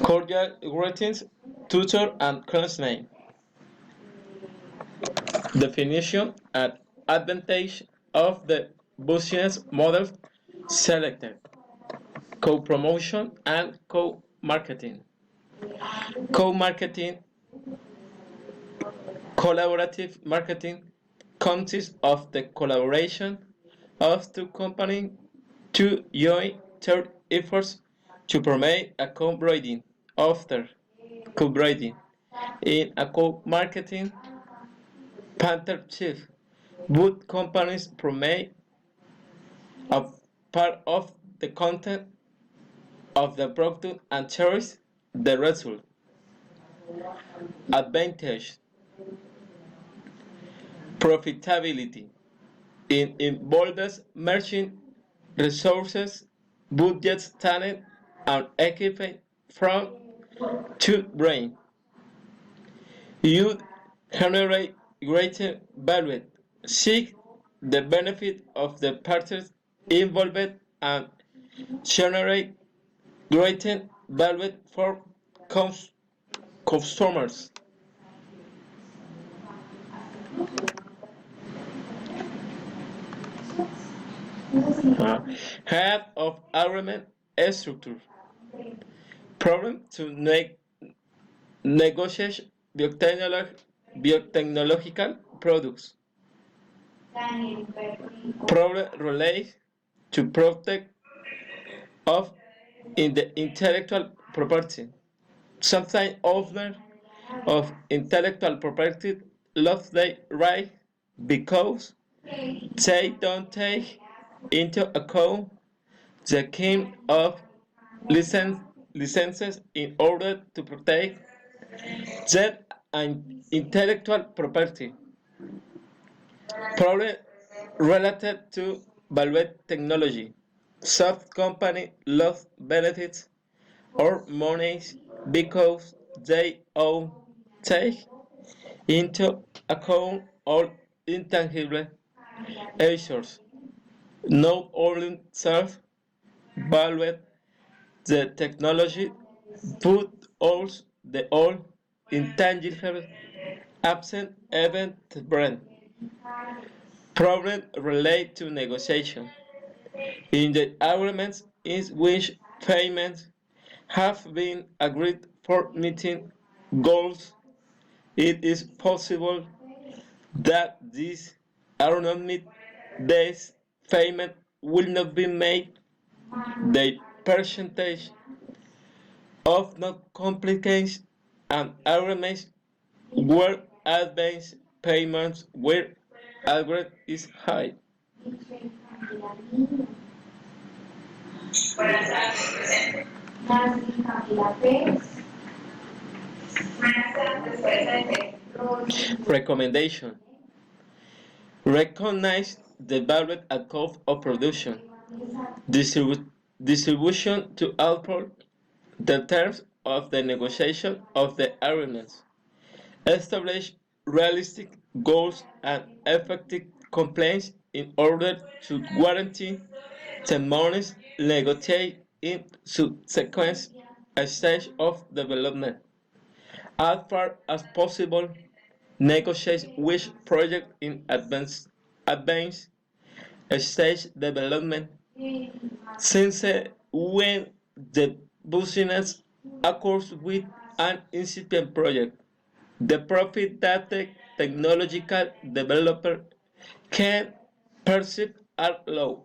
Cordial greetings, tutor and classmate. Definition and advantage of the business model selected. Co-promotion and co-marketing. Co-marketing, collaborative marketing consists of the collaboration of two companies to join their efforts to promote a co-branding after co-branding in a co-marketing partnership. Both companies promote a part of the content of the product and share the result. Advantage: profitability. It involves merging resources, budgets, talent, and equipment from two brains. You generate greater value, seek the benefit of the parties involved, and generate greater value for customers. Head of agreement structure. Problem to negotiate biotechnological products. Problem related to protect of in the intellectual property. Sometimes owner of intellectual property lose their right because they don't take into account the kind of licenses in order to protect their intellectual property. Problem related to value technology. Soft company lose benefits or monies because they own take into account all intangible issues. Not only serve value the technology, but also the all intangible absent event brand. Problem relate to negotiation. In the agreements in which payments have been agreed for meeting goals, it is possible that these are not met. This payment will not be made. The percentage of non-compliance and agreements where advance payments were agreed is high. Buenas tardes, presente. Nancy Camila Pérez. Buenas tardes, presente. Recommendation: recognize the value and cost of production. Distribution to output the terms of the negotiation of the agreements. Establish realistic goals and effective complaints in order to guarantee the monies negotiated in subsequent stage of development. As far as possible, negotiate which project in advanced stage development, since when the business occurs with an incipient project, the profit that the technological developer can perceive are low.